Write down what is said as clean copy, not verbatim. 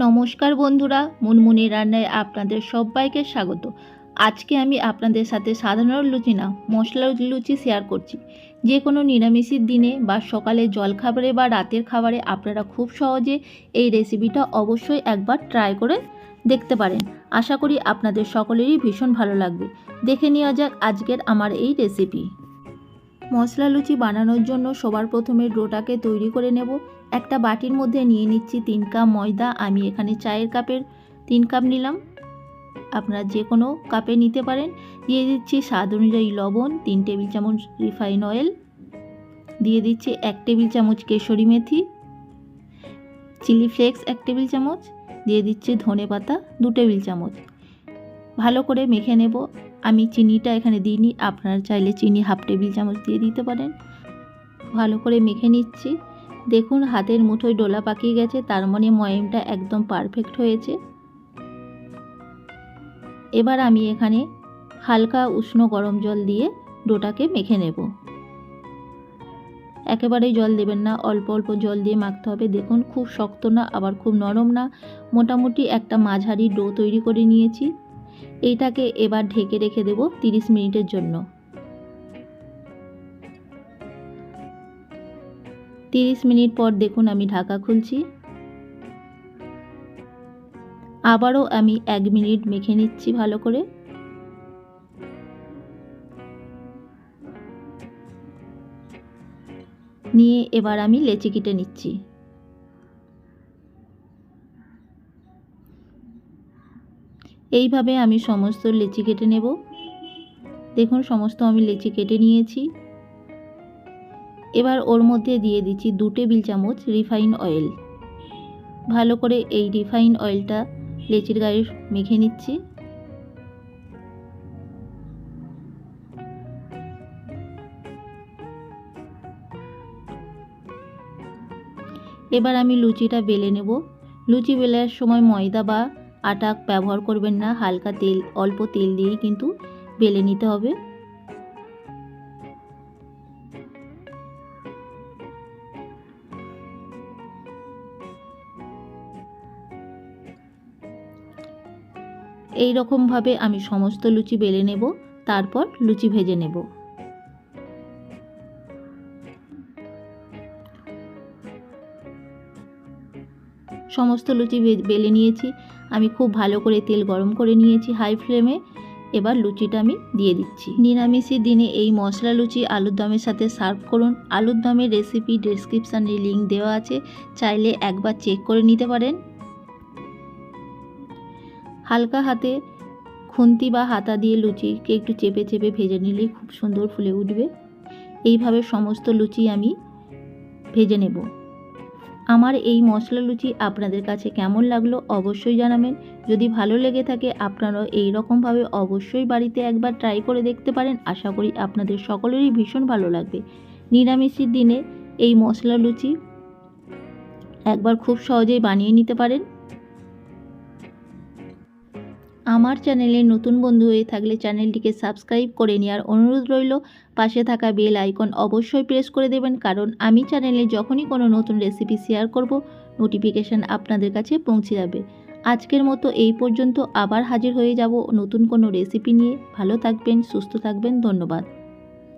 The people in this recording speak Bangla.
নমস্কার বন্ধুরা, মুনমুনের রান্নায় আপনাদের সবাইকে স্বাগত। আজকে আমি আপনাদের সাথে সাধারণ লুচি না, মশলা লুচি শেয়ার করছি। যে কোনো নিরামিষের দিনে বা সকালে জলখাবারে বা রাতের খাবারে আপনারা খুব সহজে এই রেসিপিটা অবশ্যই একবার ট্রাই করে দেখতে পারেন। আশা করি আপনাদের সকলেরই ভীষণ ভালো লাগবে। দেখে নেওয়া যাক আজকের আমার এই রেসিপি। মশলা লুচি বানানোর জন্য সবার প্রথমে ডোটাকে তৈরি করে নেব। একটা বাটির মধ্যে নিয়ে নিচ্ছি 3 কাপ ময়দা। আমি এখানে চায়ের কাপের 3 কাপ নিলাম, আপনারা যে কোনো কাপে নিতে পারেন। দিয়ে দিচ্ছি স্বাদ অনুযায়ী লবণ, 3 টেবিল চামচ রিফাইন অয়েল, দিয়ে দিচ্ছি 1 টেবিল চামচ কেশরি মেথি, চিলি ফ্লেক্স 1 টেবিল চামচ, দিয়ে দিচ্ছি ধনে পাতা 2 টেবিল চামচ। ভালো করে মেখে নেব। আমি চিনিটা এখানে দিইনি, আপনারা চাইলে চিনি 1/2 টেবিল চামচ দিয়ে দিতে পারেন। ভালো করে মেখে নিচ্ছি। দেখুন হাতের মুঠোয় ডোলা পাকিয়ে গেছে, তার মানে ময়ামটা একদম পারফেক্ট হয়েছে। এবার আমি এখানে হালকা উষ্ণ গরম জল দিয়ে ডোটাকে মেখে নেব। একেবারেই জল দেবেন না, অল্প অল্প জল দিয়ে মাখতে হবে। দেখুন খুব শক্ত না আবার খুব নরম না, মোটামুটি একটা মাঝারি ডো তৈরি করে নিয়েছি। এইটাকে এবার ঢেকে রেখে দেব 30 মিনিটের জন্য। 30 মিনিট পর দেখুন আমি ঢাকা খুলছি। আবারও আমি 1 মিনিট মেখে নিচ্ছি ভালো করে। নিয়ে এবার আমি লেচি কেটে নিচ্ছি। এইভাবে আমি সমস্ত লেচি কেটে নেব। দেখুন সমস্ত আমি লেচি কেটে নিয়েছি। এবার ওর মধ্যে দিয়ে দিচ্ছি 2 টেবিল চামচ রিফাইন অয়েল। ভালো করে এই রিফাইন অয়েলটা লেচির গায়ে মেখে নিচ্ছি। এবার আমি লুচিটা বেলে নেব। লুচি বেলার সময় ময়দা বা আটা ব্যবহার করবেন না, হালকা তেল, অল্প তেল দিয়েই কিন্তু বেলে নিতে হবে। এই রকমভাবে আমি সমস্ত লুচি বেলে নেব, তারপর লুচি ভেজে নেব। সমস্ত লুচি বেলে নিয়েছি। আমি খুব ভালো করে তেল গরম করে নিয়েছি হাই ফ্লেমে। এবার লুচিটা আমি দিয়ে দিচ্ছি। নিরামিষের দিনে এই মশলা লুচি আলুর দমের সাথে সার্ভ করুন। আলুর দমের রেসিপি ডেসক্রিপশানে লিঙ্ক দেওয়া আছে, চাইলে একবার চেক করে নিতে পারেন। হালকা হাতে খুন্তি বা হাতা দিয়ে লুচিকে একটু চেপে চেপে ভেজে নিলেই খুব সুন্দর ফুলে উঠবে। এইভাবে সমস্ত লুচি আমি ভেজে নেব। আমার এই মশলা লুচি আপনাদের কাছে কেমন লাগলো অবশ্যই জানাবেন। যদি ভালো লেগে থাকে আপনারাও এই রকমভাবে অবশ্যই বাড়িতে একবার ট্রাই করে দেখতে পারেন। আশা করি আপনাদের সকলেরই ভীষণ ভালো লাগবে। নিরামিষের দিনে এই মশলা লুচি একবার খুব সহজেই বানিয়ে নিতে পারেন। আমার চ্যানেলে নতুন বন্ধু হয়ে থাকলে চ্যানেলটিকে সাবস্ক্রাইব করে নেওয়ার অনুরোধ রইল। পাশে থাকা বেল আইকন অবশ্যই প্রেস করে দেবেন, কারণ আমি চ্যানেলে যখনই কোনো নতুন রেসিপি শেয়ার করব নোটিফিকেশান আপনাদের কাছে পৌঁছে যাবে। আজকের মতো এই পর্যন্ত, আবার হাজির হয়ে যাব নতুন কোনো রেসিপি নিয়ে। ভালো থাকবেন, সুস্থ থাকবেন, ধন্যবাদ।